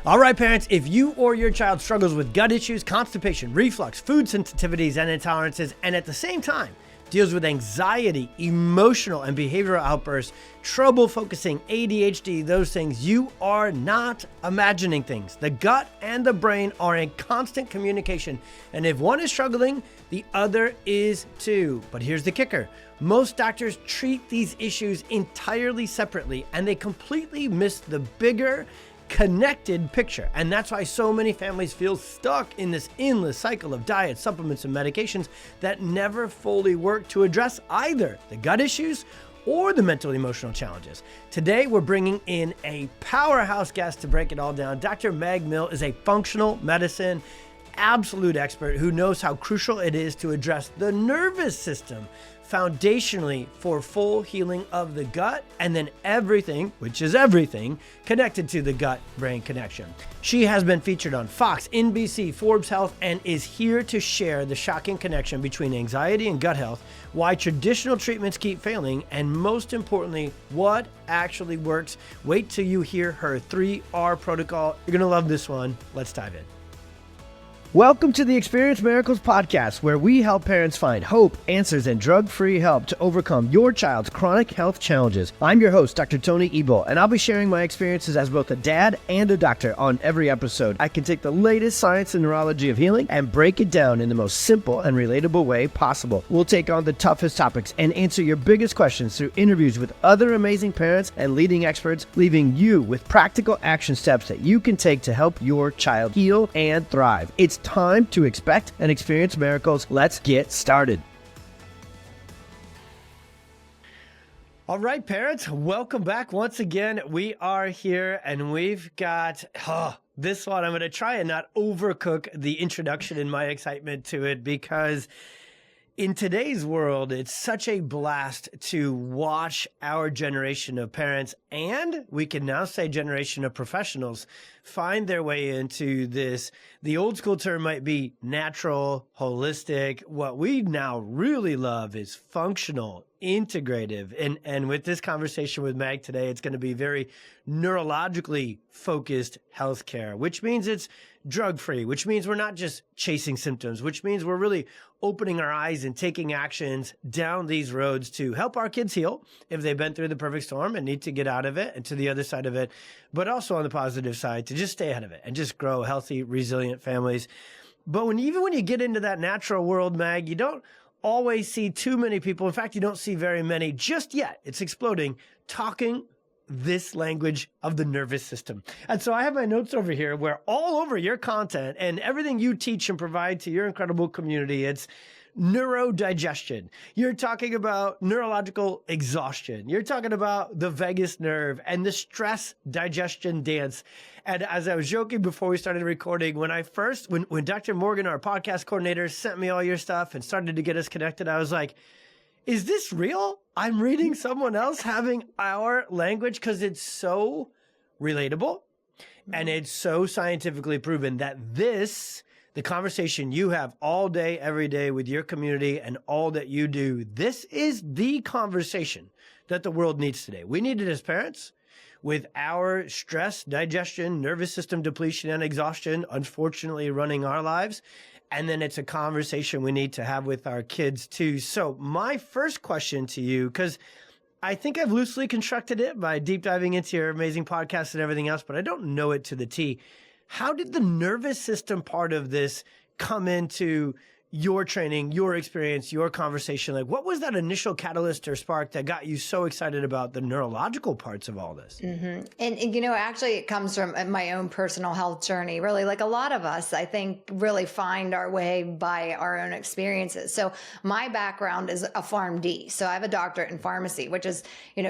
All right, parents, if you or your child struggles with gut issues, constipation, reflux, food sensitivities, and intolerances, and at the same time deals with anxiety, emotional and behavioral outbursts, trouble focusing, ADHD, those things, you are not imagining things. The gut and the brain are in constant communication, and if one is struggling, the other is too. But here's the kicker. Most doctors treat these issues entirely separately, and they completely miss the bigger, connected picture. And that's why so many families feel stuck in this endless cycle of diets, supplements, and medications that never fully work to address either the gut issues or the mental emotional challenges. Today, we're bringing in a powerhouse guest to break it all down. Dr. Meg Mill is a functional medicine absolute expert who knows how crucial it is to address the nervous system foundationally for full healing of the gut, and then everything, which is everything, connected to the gut-brain connection. She has been featured on Fox, NBC, Forbes Health, and is here to share the shocking connection between anxiety and gut health, why traditional treatments keep failing, and most importantly, what actually works. Wait till you hear her 3R protocol. You're gonna love this one. Let's dive in. Welcome to the Experience Miracles podcast, where we help parents find hope, answers, and drug-free help to overcome your child's chronic health challenges. I'm your host, Dr. Tony Ebel, and I'll be sharing my experiences as both a dad and a doctor on every episode. I can take the latest science and neurology of healing and break it down in the most simple and relatable way possible. We'll take on the toughest topics and answer your biggest questions through interviews with other amazing parents and leading experts, leaving you with practical action steps that you can take to help your child heal and thrive. It's time to expect and experience miracles. Let's get started. All right, parents, welcome back once again. We are here and we've got this one. I'm going to try and not overcook the introduction and my excitement to it, because in today's world, it's such a blast to watch our generation of parents, and we can now say generation of professionals, find their way into this. The old school term might be natural, holistic. What we now really love is functional, integrative. And with this conversation with Meg today, it's going to be very neurologically focused healthcare, which means it's drug-free, which means we're not just chasing symptoms, which means we're really opening our eyes and taking actions down these roads to help our kids heal if they've been through the perfect storm and need to get out of it and to the other side of it, but also on the positive side to just stay ahead of it and just grow healthy, resilient families. But even when you get into that natural world, Mag, you don't always see too many people. In fact, you don't see very many just yet. It's exploding, talking this language of the nervous system. And so I have my notes over here where all over your content and everything you teach and provide to your incredible community, it's neurodigestion. You're talking about neurological exhaustion. You're talking about the vagus nerve and the stress digestion dance. And as I was joking before we started recording, when Dr. Morgan, our podcast coordinator, sent me all your stuff and started to get us connected, I was like, is this real? I'm reading someone else having our language, because it's so relatable and it's so scientifically proven that the conversation you have all day, every day with your community and all that you do, this is the conversation that the world needs today. We need it as parents with our stress, digestion, nervous system depletion, and exhaustion, unfortunately running our lives. And then it's a conversation we need to have with our kids too. So my first question to you, because I think I've loosely constructed it by deep diving into your amazing podcast and everything else, but I don't know it to the T. How did the nervous system part of this come into your training, your experience, your conversation? Like, what was that initial catalyst or spark that got you so excited about the neurological parts of all this? Mm-hmm. And, actually it comes from my own personal health journey, really. Like a lot of us, I think, really find our way by our own experiences. So my background is a PharmD. So I have a doctorate in pharmacy, which is,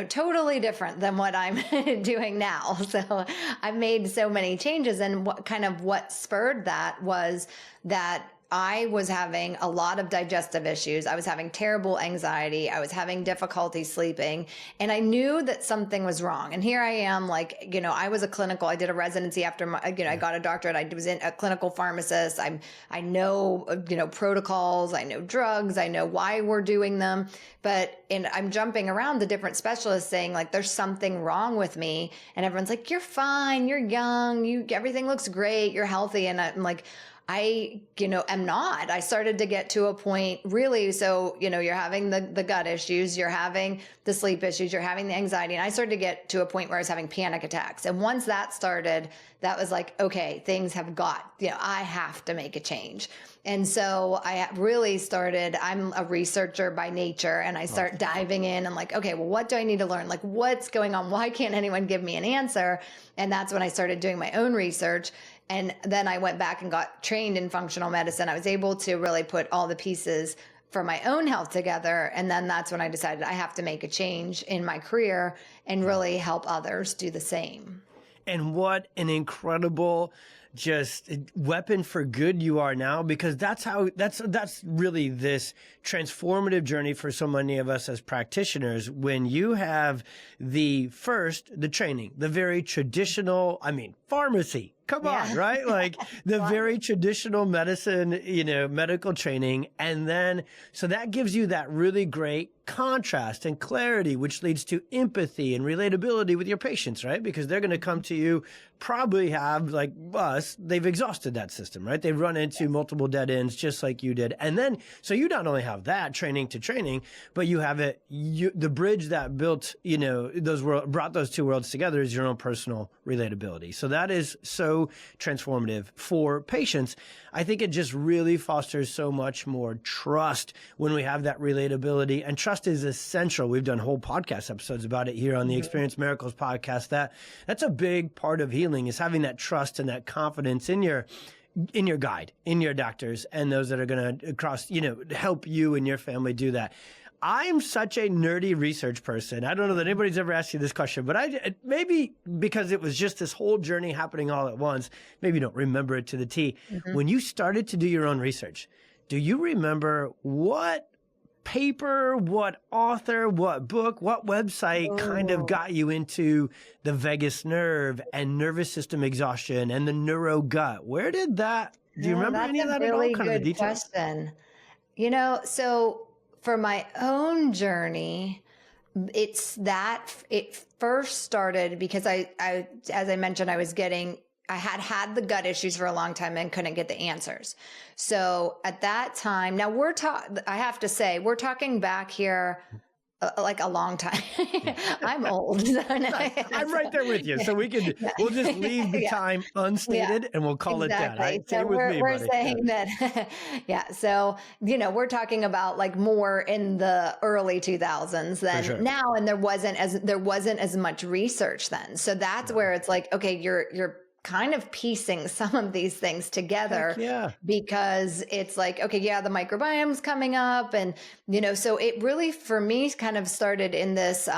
totally different than what I'm doing now. So I've made so many changes. And what spurred that was that I was having a lot of digestive issues. I was having terrible anxiety. I was having difficulty sleeping. And I knew that something was wrong. And here I am, like, I was I did a residency after I got a doctorate. I was a clinical pharmacist. I know, protocols. I know drugs. I know why we're doing them. And I'm jumping around the different specialists saying, like, there's something wrong with me. And everyone's like, you're fine. You're young. Everything looks great. You're healthy. And I'm like, I am not. I started to get to a point really. So, you're having the gut issues, you're having the sleep issues, you're having the anxiety. And I started to get to a point where I was having panic attacks. And once that started, that was like, okay, things have I have to make a change. And so I really started, I'm a researcher by nature, and I start diving in and like, okay, well, what do I need to learn? Like, what's going on? Why can't anyone give me an answer? And that's when I started doing my own research. And then I went back and got trained in functional medicine. I was able to really put all the pieces for my own health together. And then that's when I decided I have to make a change in my career and really help others do the same. And what an incredible just weapon for good you are now, because that's really this transformative journey for so many of us as practitioners. When you have the training, the very traditional, pharmacy, come on, right? Like the very traditional medicine, medical training. And then, so that gives you that really great contrast and clarity, which leads to empathy and relatability with your patients, right? Because they're going to come to you, probably have, like us, they've exhausted that system, right? They've run into multiple dead ends just like you did. And then, so you not only have that training to training, but you have the bridge that built, brought those two worlds together is your own personal relatability. So that is so transformative for patients. I think it just really fosters so much more trust when we have that relatability, and trust is essential. We've done whole podcast episodes about it here on the Experience Miracles podcast. That's a big part of healing, is having that trust and that confidence in your guide, in your doctors, and those that are going to help you and your family do that. I'm such a nerdy research person. I don't know that anybody's ever asked you this question, but maybe because it was just this whole journey happening all at once, maybe you don't remember it to the T. Mm-hmm. When you started to do your own research, do you remember what paper, what author, what book, what website kind of got you into the vagus nerve and nervous system exhaustion and the neurogut? Where did that, do you remember any of that at all? That's a really good question. So for my own journey, it first started because I, as I mentioned, I had the gut issues for a long time and couldn't get the answers. So at that time, now I have to say, we're talking back here like a long time. I'm old. I'm right there with you. So we'll just leave the time unstated and we'll call it that. Right? So we're saying that, So, we're talking about like more in the early 2000s than now. And there wasn't as much research then. So that's where it's like, okay, you're kind of piecing some of these things together because it's like, okay, the microbiome's coming up. And, so it really, for me, kind of started in this,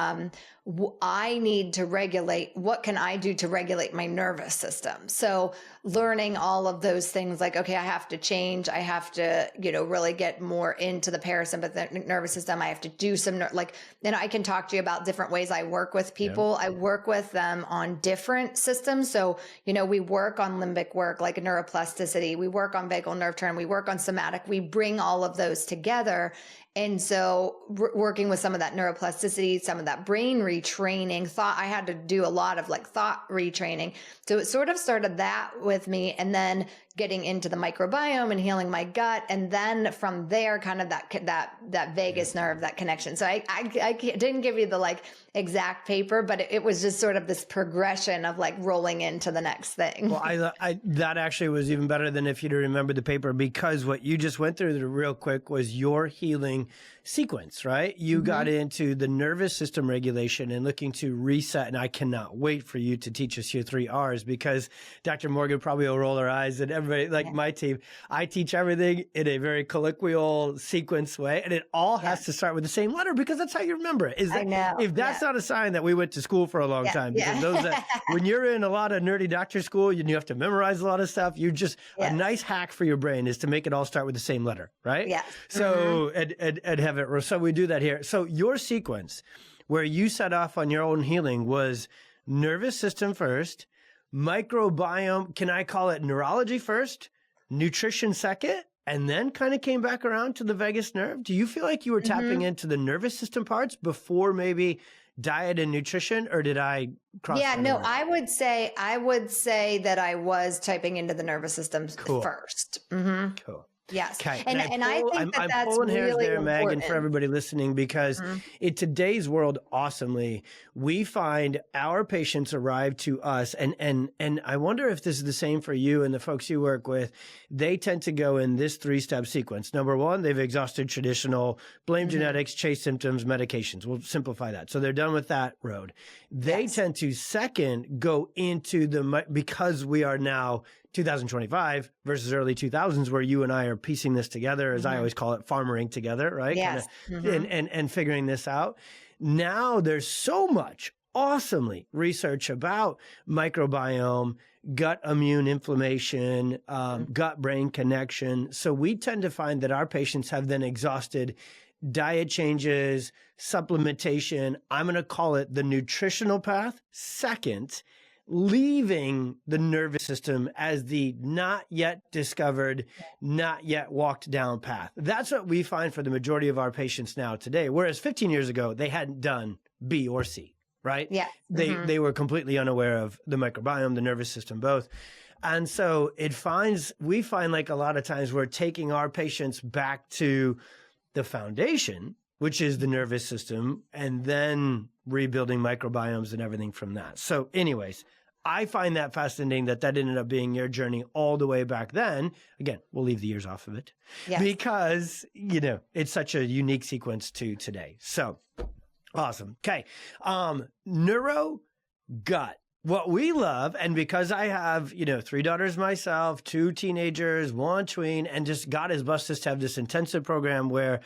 I need to regulate, what can I do to regulate my nervous system? So learning all of those things, like, okay, I have to change. I have to, really get more into the parasympathetic nervous system. I have to do some, and I can talk to you about different ways I work with people. I work with them on different systems. So, we work on limbic work, like neuroplasticity. We work on vagal nerve turn. We work on somatic. We bring all of those together. And so working with some of that neuroplasticity, some of that brain retraining, I had to do a lot of like thought retraining. So it sort of started that with me, and then getting into the microbiome and healing my gut. And then from there, kind of that vagus nerve, that connection. So I didn't give you the like exact paper, but it was just sort of this progression of like rolling into the next thing. Well, that actually was even better than if you'd remembered the paper, because what you just went through real quick was your healing sequence, right? You got into the nervous system regulation and looking to reset. And I cannot wait for you to teach us your 3 R's, because Dr. Morgan probably will roll her eyes, and everybody, like my team, I teach everything in a very colloquial sequence way. And it all has to start with the same letter, because that's how you remember it. I know. If that's not a sign that we went to school for a long time, because those that, when you're in a lot of nerdy doctor school, you have to memorize a lot of stuff. You just, a nice hack for your brain is to make it all start with the same letter, right? Yeah. So, and have it, so we do that here. So your sequence where you set off on your own healing was nervous system first, microbiome, can I call it neurology first, nutrition second, and then kind of came back around to the vagus nerve? Do you feel like you were tapping into the nervous system parts before maybe diet and nutrition, or did I cross? Yeah, no, I would say that I was typing into the nervous system first. Cool. Yes. Okay. And I think I'm that's pulling hairs really there, important. Meg, and for everybody listening, because in today's world, awesomely, we find our patients arrive to us, and I wonder if this is the same for you and the folks you work with. They tend to go in this 3-step sequence. Number one, they've exhausted traditional blame genetics, chase symptoms, medications. We'll simplify that. So they're done with that road. They tend to second go into because we are now 2025 versus early 2000s, where you and I are piecing this together, as I always call it, farmering together, right? Yes. And figuring this out. Now there's so much awesomely research about microbiome, gut immune inflammation, gut brain connection. So we tend to find that our patients have then exhausted diet changes, supplementation. I'm going to call it the nutritional path second, leaving the nervous system as the not yet discovered, not yet walked down path. That's what we find for the majority of our patients now today. Whereas 15 years ago, they hadn't done B or C, right? Yeah. They were completely unaware of the microbiome, the nervous system, both. And so we find like a lot of times we're taking our patients back to the foundation, which is the nervous system, and then rebuilding microbiomes and everything from that. So anyways, I find that fascinating that ended up being your journey all the way back then. Again, we'll leave the years off of it because, it's such a unique sequence to today. So awesome. Okay. Neuro gut. What we love, and because I have, 3 daughters myself, 2 teenagers, 1 tween, and just God has blessed us to have this intensive program where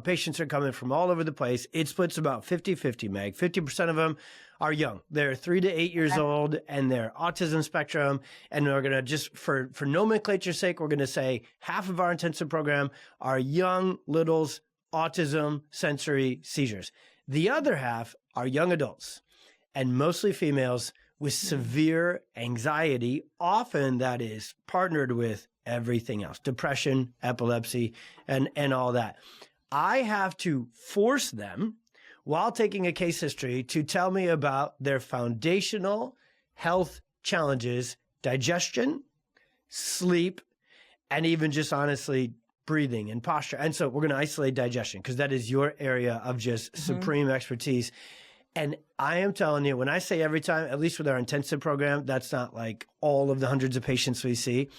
patients are coming from all over the place. It splits about 50-50, Meg. 50% of them are young. They're 3 to 8 years old, and they're autism spectrum. And we're going to just, for nomenclature's sake, we're going to say half of our intensive program are young littles, autism, sensory seizures. The other half are young adults, and mostly females, with severe anxiety, often that is partnered with everything else, depression, epilepsy, and all that. I have to force them, while taking a case history, to tell me about their foundational health challenges, digestion, sleep, and even just honestly breathing and posture. And so we're going to isolate digestion because that is your area of just supreme expertise. And I am telling you, when I say every time, at least with our intensive program, that's not like all of the hundreds of patients we see.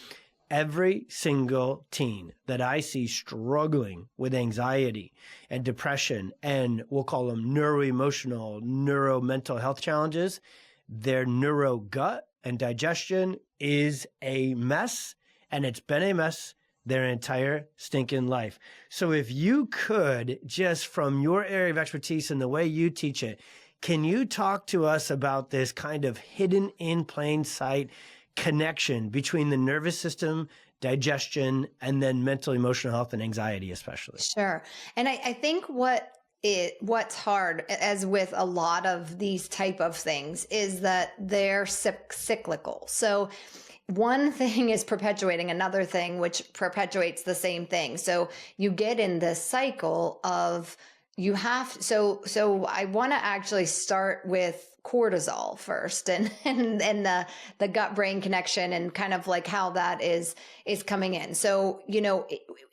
Every single teen that I see struggling with anxiety and depression, and we'll call them neuroemotional, neuromental health challenges, their neurogut and digestion is a mess, and it's been a mess their entire stinking life. So if you could, just from your area of expertise and the way you teach it, can you talk to us about this kind of hidden in plain sight connection between the nervous system, digestion, and then mental, emotional health and anxiety especially? Sure. And I think what's hard, as with a lot of these type of things, is that they're cyclical. So one thing is perpetuating another thing, which perpetuates the same thing. So you get in this cycle of so I want to actually start with cortisol first and the gut brain connection and kind of like how that is coming in. So,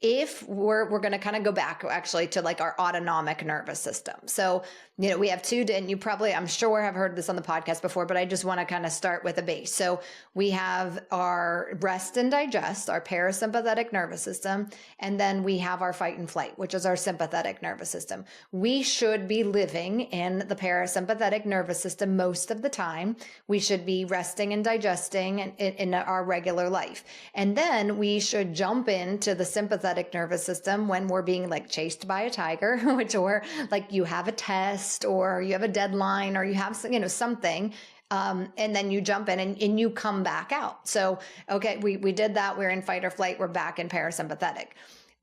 if we're going to kind of go back actually to like our autonomic nervous system. So, we have two, and you probably, I'm sure have heard this on the podcast before, but I just want to kind of start with a base. So we have our rest and digest, our parasympathetic nervous system, and then we have our fight and flight, which is our sympathetic nervous system. We should be living in the parasympathetic nervous system most of the time. We should be resting and digesting in our regular life. And then we should jump into the sympathetic nervous system when we're being like chased by a tiger, or like you have a test or you have a deadline or you have, something. And then you jump in and you come back out. So, okay, we did that. We're in fight or flight. We're back in parasympathetic.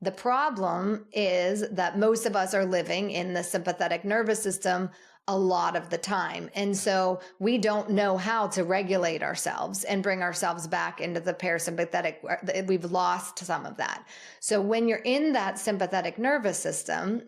The problem is that most of us are living in the sympathetic nervous system a lot of the time. And so we don't know how to regulate ourselves and bring ourselves back into the parasympathetic. We've lost some of that. So when you're in that sympathetic nervous system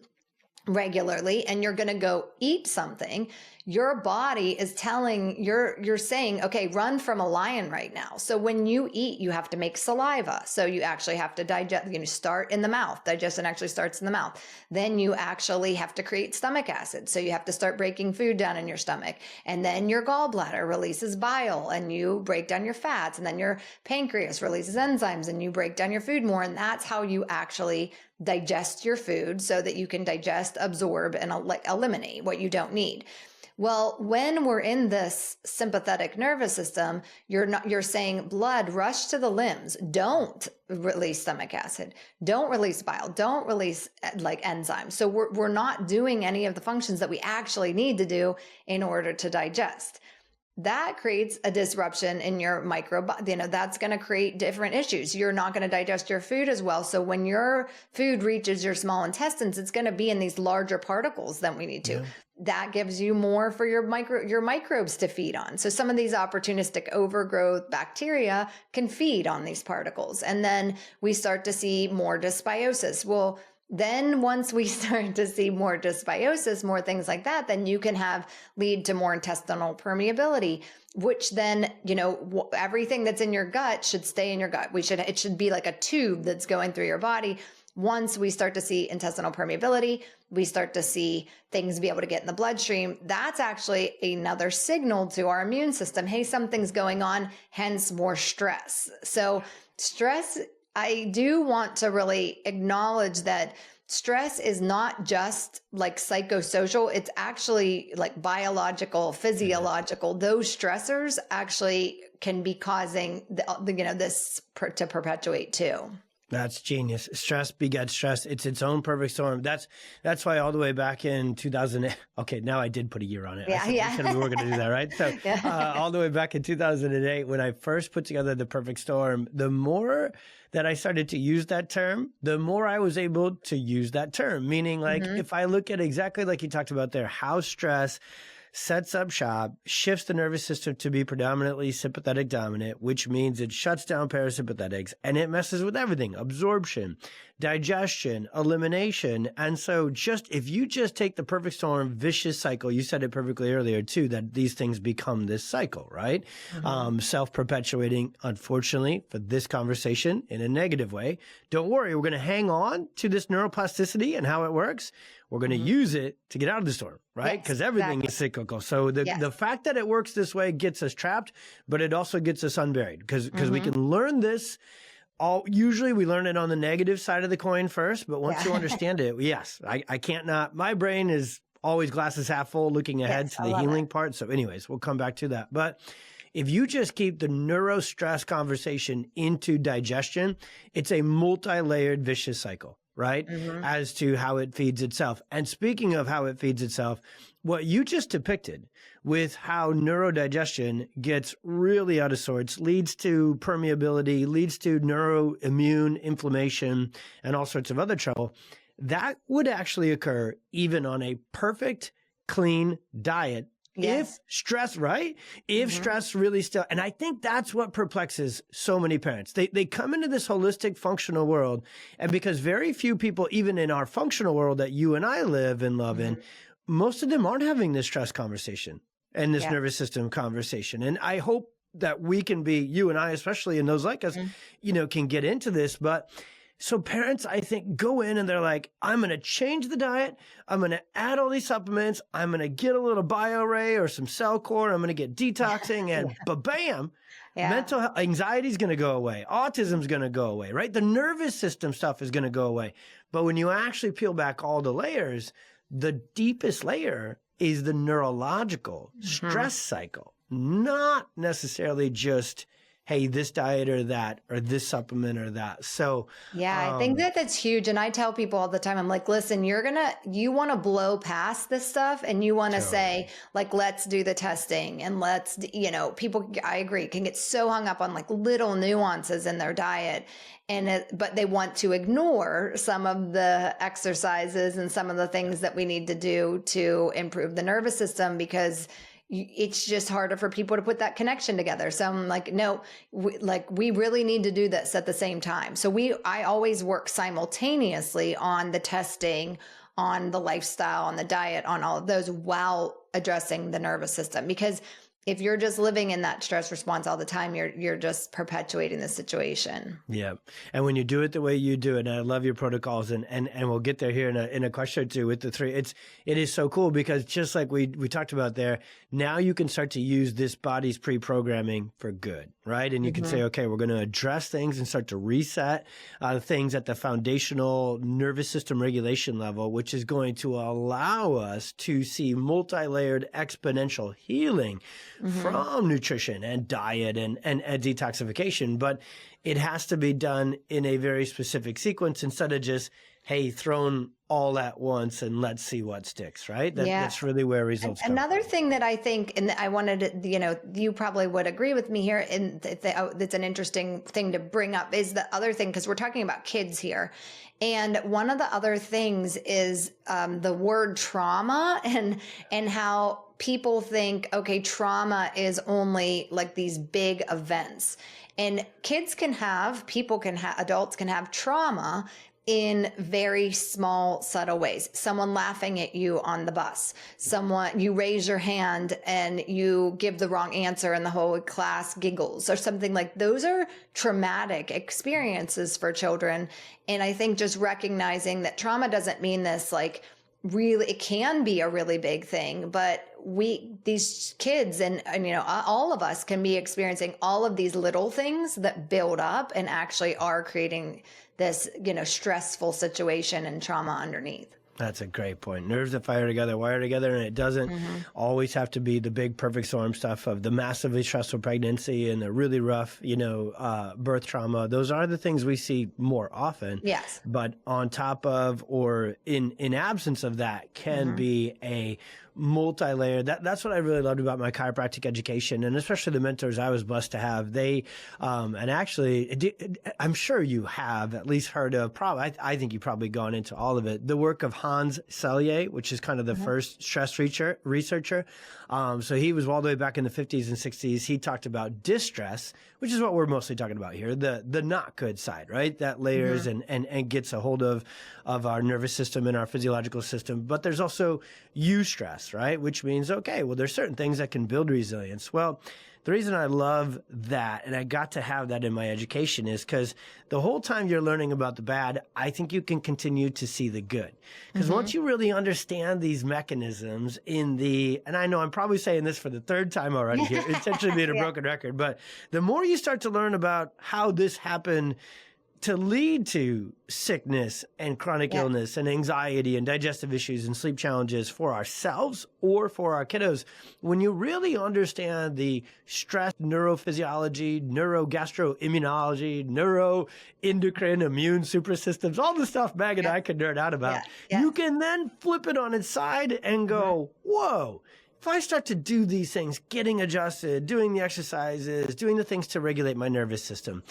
regularly and you're going to go eat something, your body is telling you're saying, okay, run from a lion right now. So when you eat, you have to make saliva. So you actually have to digest, start in the mouth. Digestion actually starts in the mouth. Then you actually have to create stomach acid. So you have to start breaking food down in your stomach. And then your gallbladder releases bile and you break down your fats. And then your pancreas releases enzymes and you break down your food more. And that's how you actually digest your food so that you can digest, absorb, and eliminate what you don't need. Well, when we're in this sympathetic nervous system, you're saying blood rush to the limbs. Don't release stomach acid. Don't release bile. Don't release like enzymes. So we're not doing any of the functions that we actually need to do in order to digest. That creates a disruption in your microbiome. That's going to create different issues. You're not going to digest your food as well. So when your food reaches your small intestines, it's going to be in these larger particles than we need to. Yeah. That gives you more for your microbes to feed on. So some of these opportunistic overgrowth bacteria can feed on these particles. And then we start to see more dysbiosis. Well, then once we start to see more dysbiosis, more things like that, then you can lead to more intestinal permeability, which then, everything that's in your gut should stay in your gut. It should be like a tube that's going through your body. Once we start to see intestinal permeability, we start to see things be able to get in the bloodstream. That's actually another signal to our immune system. Hey, something's going on, hence more stress. So stress, I do want to really acknowledge that stress is not just like psychosocial. It's actually like biological, physiological. Those stressors actually can be causing this to perpetuate too. That's genius. Stress begets stress. It's its own perfect storm. That's why all the way back in 2000. Okay, now I did put a year on it. Yeah. We were going to do that, right? So all the way back in 2008, when I first put together the perfect storm, the more that I started to use that term, the more I was able to use that term. Meaning, like, if I look at exactly like you talked about there, how stress sets up shop, shifts the nervous system to be predominantly sympathetic dominant, which means it shuts down parasympathetics and it messes with everything: absorption, digestion, elimination. And so if you just take the perfect storm vicious cycle, you said it perfectly earlier too, that these things become this cycle, right? Self-perpetuating, unfortunately, for this conversation in a negative way. Don't worry, we're going to hang on to this neuroplasticity and how it works. We're going to use it to get out of the storm, right? Because everything is cyclical. So the fact that it works this way gets us trapped, but it also gets us unburied because we can learn this. Usually we learn it on the negative side of the coin first, but once you understand it, I can't not. My brain is always glasses half full, looking ahead to the healing part. So anyways, we'll come back to that. But if you just keep the neurostress conversation into digestion, it's a multi-layered vicious cycle, right? As to how it feeds itself. And speaking of how it feeds itself, what you just depicted with how neurodigestion gets really out of sorts, leads to permeability, leads to neuroimmune inflammation, and all sorts of other trouble, that would actually occur even on a perfect, clean diet. If stress, right? If stress really still, and I think that's what perplexes so many parents. They come into this holistic functional world, and because very few people, even in our functional world that you and I live and love in, most of them aren't having this stress conversation. in this nervous system conversation. And I hope that we can be, you and I, especially, and those like us, can get into this. But so parents, I think, go in and they're like, I'm going to change the diet. I'm going to add all these supplements. I'm going to get a little BioRay or some Cellcore. I'm going to get detoxing and bam, mental health, anxiety is going to go away. Autism is going to go away, right? The nervous system stuff is going to go away. But when you actually peel back all the layers, the deepest layer is the neurological stress cycle, not necessarily just, hey, this diet or that, or this supplement or that. So I think that's huge. And I tell people all the time, I'm like, listen, you want to blow past this stuff and you want to say, like, let's do the testing and let's, people, I agree, can get so hung up on like little nuances in their diet. But they want to ignore some of the exercises and some of the things that we need to do to improve the nervous system, because it's just harder for people to put that connection together. So I'm like, no, we really need to do this at the same time. So I always work simultaneously on the testing, on the lifestyle, on the diet, on all of those, while addressing the nervous system. Because if you're just living in that stress response all the time, you're just perpetuating the situation. Yeah. And when you do it the way you do it, and I love your protocols, and we'll get there here in a question or two with the three. It is so cool, because just like we talked about there, now you can start to use this body's pre-programming for good, right? And you can say, okay, we're going to address things and start to reset things at the foundational nervous system regulation level, which is going to allow us to see multi-layered exponential healing from nutrition and diet and detoxification. But it has to be done in a very specific sequence, instead of just, hey, thrown all at once and let's see what sticks, right? That's really where results come Another from. thing that I think, and I wanted to, you probably would agree with me here, and that's an interesting thing to bring up, is the other thing, because we're talking about kids here. And one of the other things is the word trauma, and how people think, okay, trauma is only like these big events. And adults can have trauma in very small, subtle ways. Someone laughing at you on the bus, you raise your hand and you give the wrong answer and the whole class giggles, or something like those are traumatic experiences for children. And I think just recognizing that trauma doesn't mean this, like, really, it can be a really big thing, but these kids and all of us can be experiencing all of these little things that build up and actually are creating this, stressful situation and trauma underneath. That's a great point. Nerves that fire together, wire together, and it doesn't always have to be the big perfect storm stuff of the massively stressful pregnancy and the really rough, birth trauma. Those are the things we see more often. Yes. But on top of, or in absence of that, can be a multi-layer. That's what I really loved about my chiropractic education, and especially the mentors I was blessed to have. They, and actually, I'm sure you have at least heard of, I think you've probably gone into all of it, the work of Hans Selye, which is kind of the first stress researcher. So he was all the way back in the 50s and 60s. He talked about distress, which is what we're mostly talking about here, the not good side, right? That layers and gets a hold of our nervous system and our physiological system. But there's also eustress, right? Which means, okay, well, there's certain things that can build resilience. Well, the reason I love that, and I got to have that in my education, is because the whole time you're learning about the bad, I think you can continue to see the good. Because once you really understand these mechanisms and I know I'm probably saying this for the third time already here, intentionally being a broken record, but the more you start to learn about how this happened to lead to sickness and chronic illness and anxiety and digestive issues and sleep challenges for ourselves or for our kiddos, when you really understand the stress neurophysiology, neurogastroimmunology, neuroendocrine, immune super systems, all the stuff Meg and I could nerd out about, you can then flip it on its side and go, whoa. If I start to do these things, getting adjusted, doing the exercises, doing the things to regulate my nervous system,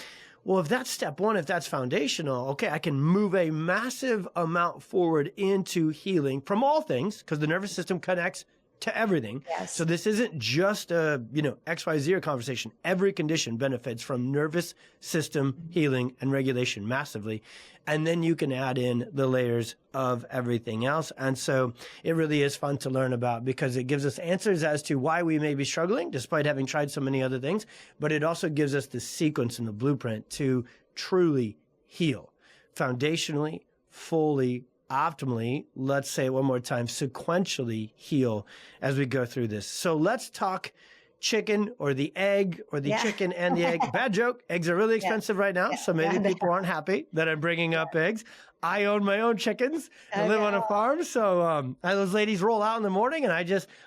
well, if that's step one, if that's foundational, okay, I can move a massive amount forward into healing from all things, because the nervous system connects to everything. Yes. So this isn't just a, XYZ conversation. Every condition benefits from nervous system healing and regulation massively. And then you can add in the layers of everything else. And so it really is fun to learn about because it gives us answers as to why we may be struggling despite having tried so many other things. But it also gives us the sequence and the blueprint to truly heal foundationally, fully, optimally, let's say it one more time, sequentially heal as we go through this. So let's talk chicken or the egg or the chicken and the egg. Bad joke. Eggs are really expensive right now. So maybe people aren't happy that I'm bringing up eggs. I own my own chickens and live on a farm. So those ladies roll out in the morning and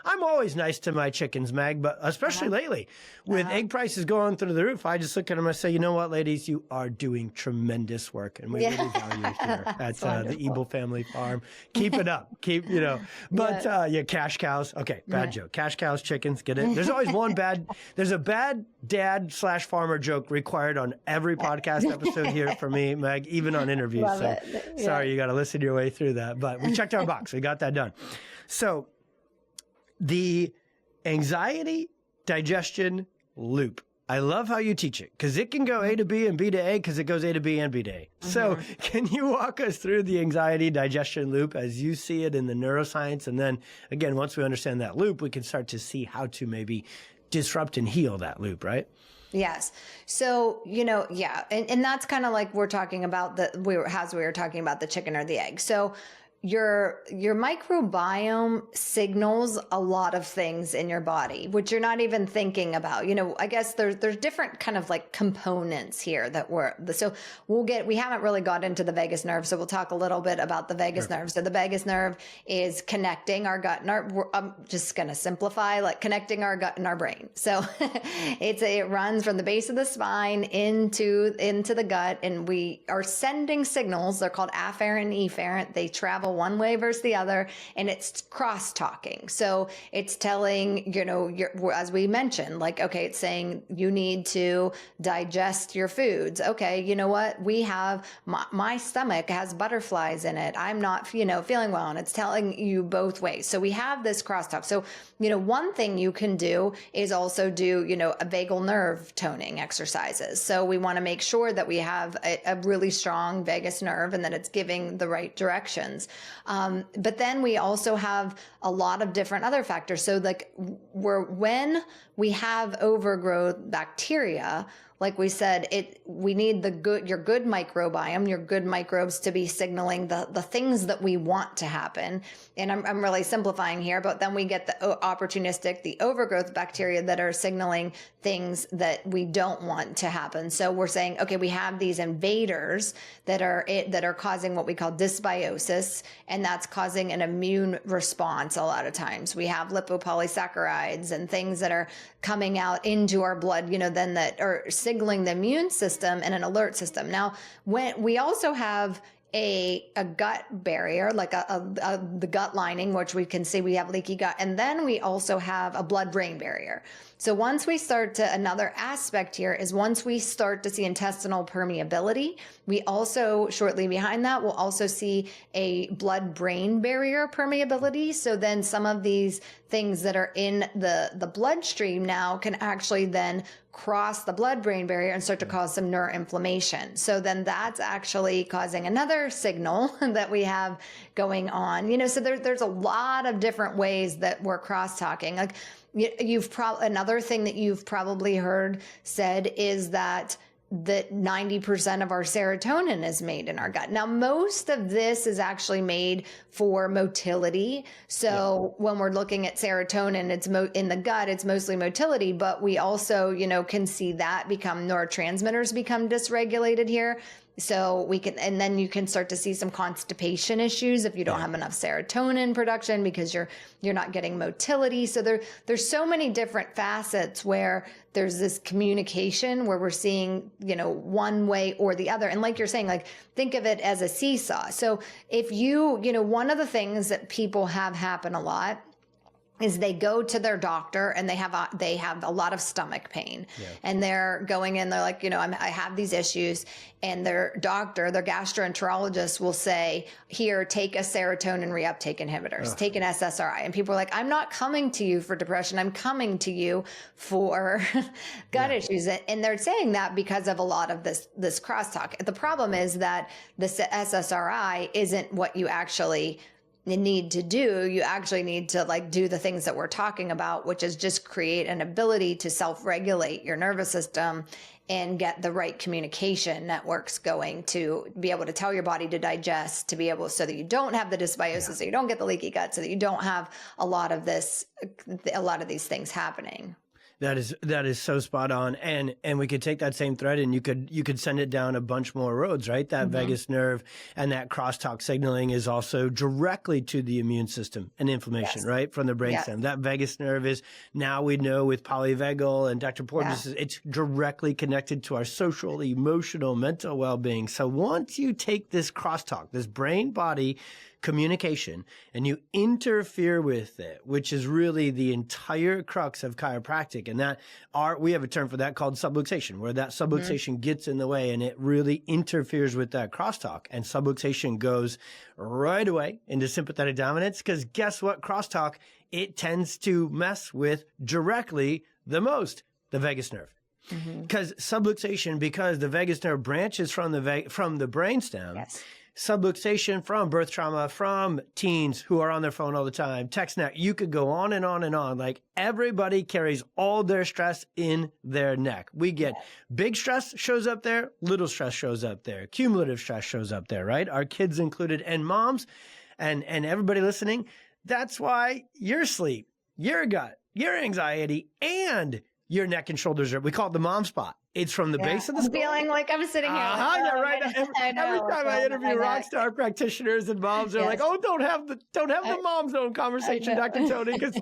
I'm always nice to my chickens, Meg, but especially lately with egg prices going through the roof, I just look at them and say, you know what, ladies, you are doing tremendous work. And we really value it here at the Ebel family farm. Keep it up. Cash cows. Okay, bad joke. Cash cows, chickens, get it? There's always there's a bad dad/farmer joke required on every podcast episode here for me, Meg, even on interviews. Love so it. sorry, you got to listen your way through that, but we checked our box. We got that done. So the anxiety-digestion loop. I love how you teach it because it can go A to B and B to A because it goes A to B and B to A. So can you walk us through the anxiety-digestion loop as you see it in the neuroscience? And then again, once we understand that loop, we can start to see how to maybe disrupt and heal that loop, right? Yes. So, and that's kind of like we're talking about as we were talking about the chicken or the egg. So your microbiome signals a lot of things in your body, which you're not even thinking about. I guess there's different kind of like components here we haven't really got into the vagus nerve. So we'll talk a little bit about the vagus nerve. So the vagus nerve is connecting our gut and I'm just going to simplify, like connecting our gut and our brain. So it runs from the base of the spine into the gut, and we are sending signals. They're called afferent and efferent. They travel one way versus the other, and it's cross-talking. So it's telling, as we mentioned, like, okay, it's saying you need to digest your foods. Okay, you know what? We have, my stomach has butterflies in it. I'm not, feeling well, and it's telling you both ways. So we have this crosstalk. So, one thing you can do is also do, a vagal nerve toning exercises. So we want to make sure that we have a really strong vagus nerve and that it's giving the right directions. But then we also have a lot of different other factors. So like when we have overgrowth bacteria, like we said, we need your good microbiome, your good microbes to be signaling the things that we want to happen. And I'm really simplifying here, but then we get the overgrowth bacteria that are signaling things that we don't want to happen. So we're saying, okay, we have these invaders that are causing what we call dysbiosis, and that's causing an immune response a lot of times. We have lipopolysaccharides and things that are coming out into our blood, then that are signaling the immune system and an alert system. Now, when we also have a gut barrier, like the gut lining, which we can see we have leaky gut. And then we also have a blood-brain barrier. So once we another aspect here is once we start to see intestinal permeability, we also, shortly behind that, we'll also see a blood-brain barrier permeability. So then some of these things that are in the bloodstream now can actually then cross the blood-brain barrier and start to cause some neuroinflammation. So then that's actually causing another signal that we have going on. So there's a lot of different ways that we're cross-talking. Like another thing that you've probably heard said is that 90% of our serotonin is made in our gut. Now, most of this is actually made for motility. So when we're looking at serotonin, it's in the gut, it's mostly motility, but we also, can see that neurotransmitters become dysregulated here. So and then you can start to see some constipation issues if you don't have enough serotonin production because you're not getting motility. So there's so many different facets where there's this communication where we're seeing, one way or the other. And like you're saying, like, think of it as a seesaw. So if one of the things that people have happen a lot is they go to their doctor and they have a lot of stomach pain, and they're going in, they're like, I have these issues, and their doctor, their gastroenterologist will say, here, take a serotonin reuptake inhibitors, take an SSRI. And people are like, I'm not coming to you for depression. I'm coming to you for gut issues. And they're saying that because of a lot of this crosstalk. The problem is that the SSRI isn't what you actually need to do. You actually need to do the things that we're talking about, which is just create an ability to self-regulate your nervous system and get the right communication networks going to be able to tell your body to digest, to be able, so that you don't have the dysbiosis, so you don't get the leaky gut, so that you don't have a lot of these things happening. That is so spot on. And we could take that same thread and you could send it down a bunch more roads, right? That vagus nerve and that crosstalk signaling is also directly to the immune system and inflammation, right? From the brainstem. That vagus nerve is, now we know with polyvagal and Dr. Porges, it's directly connected to our social, emotional, mental well-being. So once you take this crosstalk, this brain-body communication, and you interfere with it, which is really the entire crux of chiropractic. And we have a term for that called subluxation, where that subluxation gets in the way and it really interferes with that crosstalk. And subluxation goes right away into sympathetic dominance, because guess what? Crosstalk, it tends to mess with directly the most, the vagus nerve. Because subluxation, because the vagus nerve branches from the brainstem, subluxation from birth trauma, from teens who are on their phone all the time, text neck. You could go on and on and on. Like, everybody carries all their stress in their neck. We get big stress shows up there, little stress shows up there, cumulative stress shows up there, right? Our kids included, and moms and everybody listening. That's why your sleep, your gut, your anxiety, and your neck and shoulders we call it the mom spot. It's from the base of the skull. I'm feeling like I'm sitting here. Right. Every time I interview rock star practitioners and moms, they're like, "Oh, don't have the mom zone conversation, Dr. Tony." Because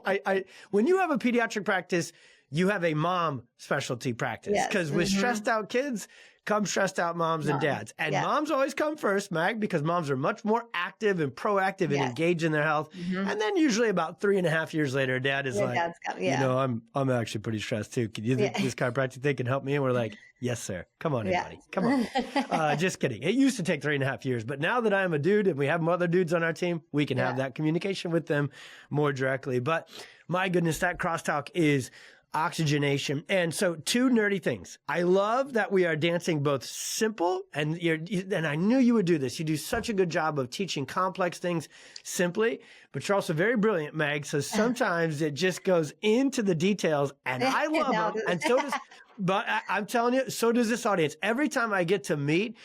when you have a pediatric practice, you have a mom specialty practice. Because with stressed out kids come stressed out moms and dads. And moms always come first, Mag, because moms are much more active and proactive and engaged in their health. And then usually about 3.5 years later, dad is I'm actually pretty stressed too. Can you think this chiropractic thing can help me? And we're like, yes, sir. Come on, everybody. Come on. Just kidding. It used to take 3.5 years, but now that I'm a dude and we have other dudes on our team, we can have that communication with them more directly. But my goodness, that crosstalk is oxygenation. And so, two nerdy things. I love that we are dancing both simple, and I knew you would do this. You do such a good job of teaching complex things simply, but you're also very brilliant, Meg. So sometimes it just goes into the details, and I love them. And so does, but I'm telling you, so does this audience. Every time I get to meet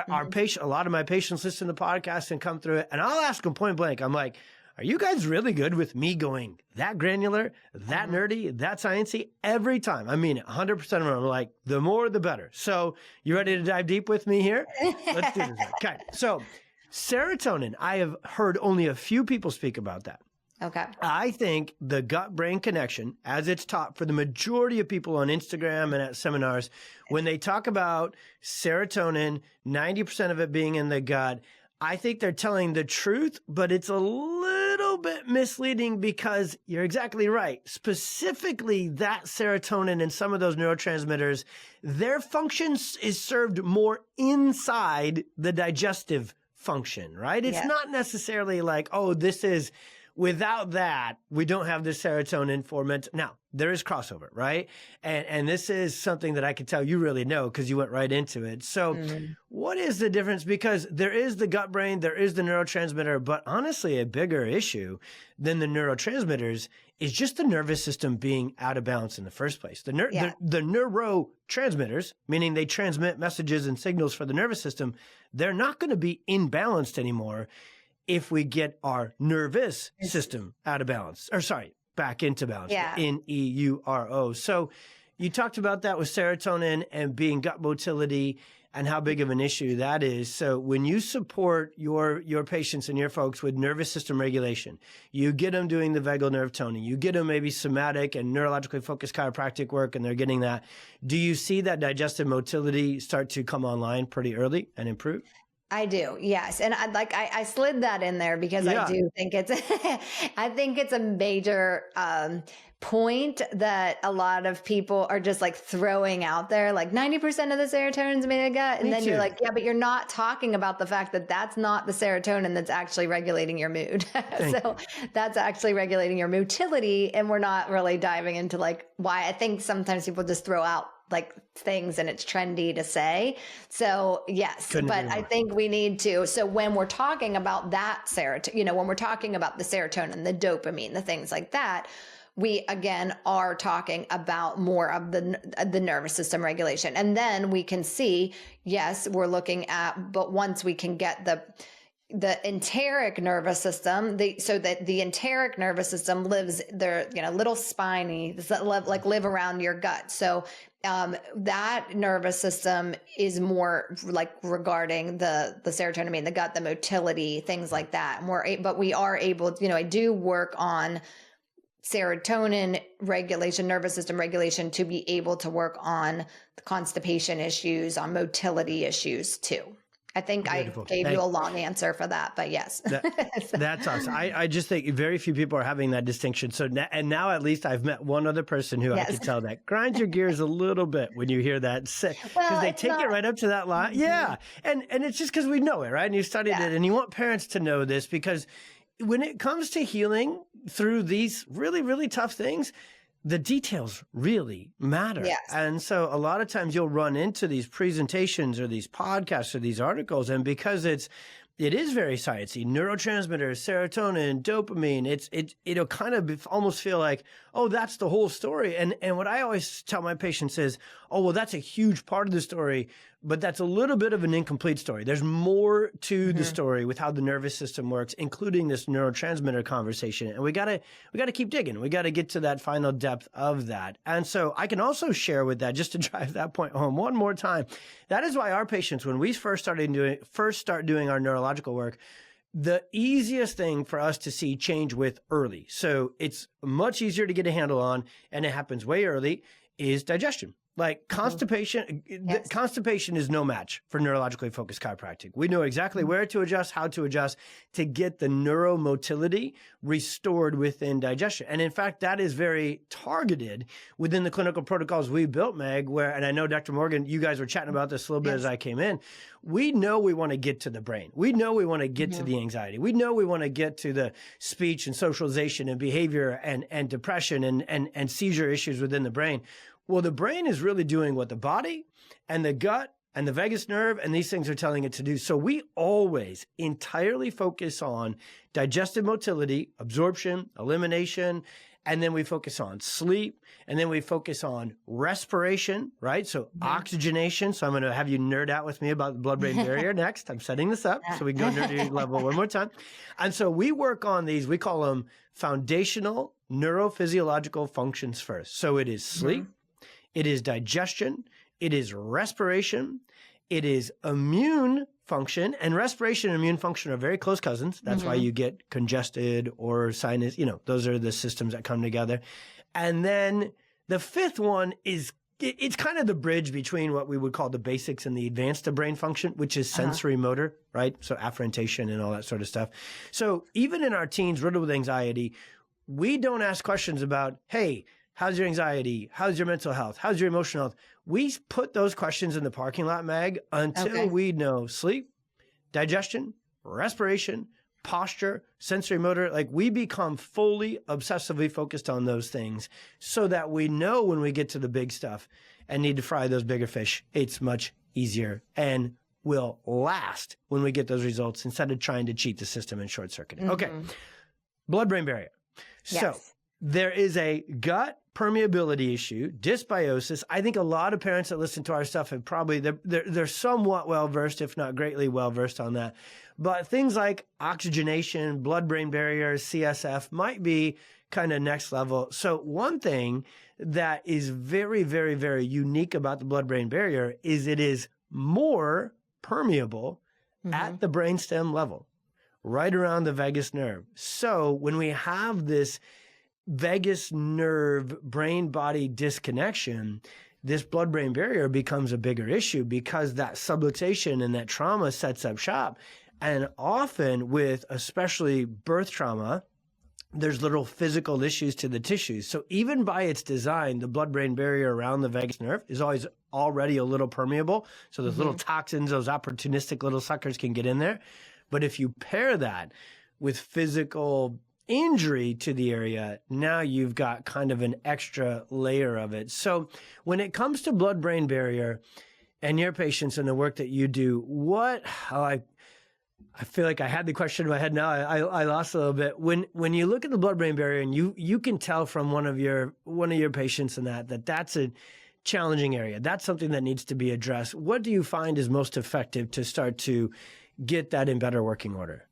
our patient, a lot of my patients listen to the podcast and come through it, and I'll ask them point blank. I'm like, are you guys really good with me going that granular, that nerdy, that sciencey every time? I mean, 100% of them are like, the more, the better. So you ready to dive deep with me here? Let's do this. Okay. So serotonin, I have heard only a few people speak about that. Okay. I think the gut-brain connection, as it's taught for the majority of people on Instagram and at seminars, when they talk about serotonin, 90% of it being in the gut, I think they're telling the truth, but it's a little bit misleading, because you're exactly right. Specifically, that serotonin and some of those neurotransmitters, their function is served more inside the digestive function, right? It's not necessarily like, oh, this is, without that, we don't have the serotonin for mental. Now, there is crossover, right? And this is something that I could tell you really know, because you went right into it. So what is the difference? Because there is the gut brain, there is the neurotransmitter, but honestly, a bigger issue than the neurotransmitters is just the nervous system being out of balance in the first place. The neurotransmitters, meaning they transmit messages and signals for the nervous system, they're not going to be imbalanced anymore if we get our nervous system out of balance, back into balance, N-E-U-R-O. So you talked about that with serotonin and being gut motility and how big of an issue that is. So when you support your patients and your folks with nervous system regulation, you get them doing the vagal nerve toning, you get them maybe somatic and neurologically focused chiropractic work, and they're getting that. Do you see that digestive motility start to come online pretty early and improve? I do, yes, and I slid that in there because I do think it's I think it's a major point that a lot of people are just like throwing out there, like 90% of the serotonin's made in the gut, and then you're like, yeah, but you're not talking about the fact that that's not the serotonin that's actually regulating your mood. So that's actually regulating your motility, and we're not really diving into like why. I think sometimes people just throw out like things and it's trendy to say. So yes, but I think we need to, so when we're talking about that serotonin, when we're talking about the serotonin, the dopamine, the things like that, we again are talking about more of the nervous system regulation. And then we can see, yes, we're looking at, but once we can get the enteric nervous system, so that the enteric nervous system lives there, little spiny that live around your gut. So that nervous system is more like regarding the serotonin in the gut, the motility, things like that. But we are able, I do work on serotonin regulation, nervous system regulation, to be able to work on the constipation issues, on motility issues too. I think Beautiful. I gave you a long answer for that, but yes. That's awesome. I just think very few people are having that distinction. So now at least I've met one other person who I can tell that grinds your gears a little bit when you hear that, because they take it right up to that line. Mm-hmm. Yeah. And it's just because we know it, right? And you studied it, and you want parents to know this, because when it comes to healing through these really, really tough things, the details really matter. Yes. And so a lot of times you'll run into these presentations or these podcasts or these articles, and because it is very sciencey, neurotransmitters, serotonin, dopamine, it'll kind of almost feel like, oh, that's the whole story. And what I always tell my patients is, oh, well, that's a huge part of the story, but that's a little bit of an incomplete story. There's more to the story with how the nervous system works, including this neurotransmitter conversation. And we gotta keep digging. We gotta get to that final depth of that. And so I can also share with that, just to drive that point home one more time. That is why our patients, when we first start doing our neurological work, the easiest thing for us to see change with early, so it's much easier to get a handle on, and it happens way early, is digestion. Like constipation, constipation is no match for neurologically focused chiropractic. We know exactly where to adjust, how to adjust to get the neuromotility restored within digestion. And in fact, that is very targeted within the clinical protocols we built, Meg, and I know Dr. Morgan, you guys were chatting about this a little bit as I came in. We know we want to get to the brain. We know we want to get to the anxiety. We know we want to get to the speech and socialization and behavior and depression and seizure issues within the brain. Well, the brain is really doing what the body and the gut and the vagus nerve and these things are telling it to do. So we always entirely focus on digestive motility, absorption, elimination, and then we focus on sleep, and then we focus on respiration, right? So oxygenation. So I'm going to have you nerd out with me about the blood-brain barrier next. I'm setting this up so we can go nerdy level one more time. And so we work on these, we call them foundational neurophysiological functions first. So it is sleep. It is digestion, it is respiration, it is immune function, and respiration and immune function are very close cousins. That's why you get congested or sinus, those are the systems that come together. And then the fifth one is, it's kind of the bridge between what we would call the basics and the advanced of brain function, which is sensory motor, right? So afferentation and all that sort of stuff. So even in our teens riddled with anxiety, we don't ask questions about, hey, how's your anxiety? How's your mental health? How's your emotional health? We put those questions in the parking lot, Meg, until we know sleep, digestion, respiration, posture, sensory motor. Like we become fully obsessively focused on those things so that we know when we get to the big stuff and need to fry those bigger fish, it's much easier and will last when we get those results instead of trying to cheat the system and short circuiting. Okay. Blood-brain barrier. So there is a gut permeability issue, dysbiosis. I think a lot of parents that listen to our stuff have probably, they're somewhat well-versed, if not greatly well-versed on that. But things like oxygenation, blood-brain barrier, CSF might be kind of next level. So one thing that is very, very, very unique about the blood-brain barrier is it is more permeable at the brainstem level, right around the vagus nerve. So when we have this vagus nerve brain body disconnection, this blood-brain barrier becomes a bigger issue because that subluxation and that trauma sets up shop. And often with especially birth trauma, there's little physical issues to the tissues. So even by its design, the blood-brain barrier around the vagus nerve is always already a little permeable. So those little toxins, those opportunistic little suckers can get in there. But if you pair that with physical injury to the area, now you've got kind of an extra layer of it. So when it comes to blood-brain barrier and your patients and the work that you do, I feel like I had the question in my head now. I lost a little bit. When you look at the blood-brain barrier and you can tell from one of your patients in that's a challenging area. That's something that needs to be addressed. What do you find is most effective to start to get that in better working order?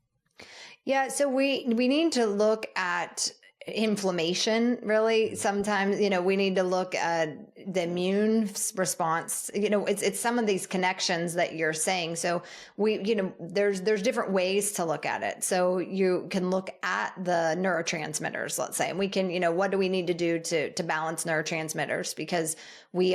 Yeah, so we need to look at inflammation, really. Sometimes, we need to look at the immune response. It's some of these connections that you're saying. So there's different ways to look at it. So you can look at the neurotransmitters, let's say, and we can, what do we need to do to balance neurotransmitters? Because we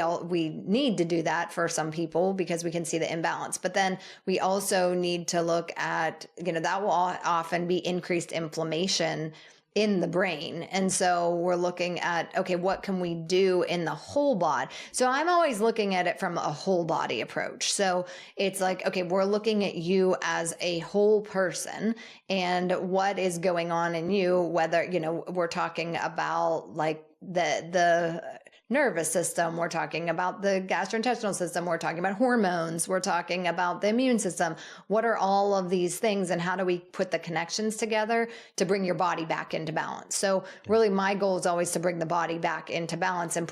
need to do that for some people because we can see the imbalance. But then we also need to look at, that will often be increased inflammation in the brain. And so we're looking at, okay, what can we do in the whole body? So I'm always looking at it from a whole body approach. So it's like, okay, we're looking at you as a whole person and what is going on in you, whether, we're talking about like the nervous system, we're talking about the gastrointestinal system, we're talking about hormones, we're talking about the immune system. What are all of these things and how do we put the connections together to bring your body back into balance? So really my goal is always to bring the body back into balance and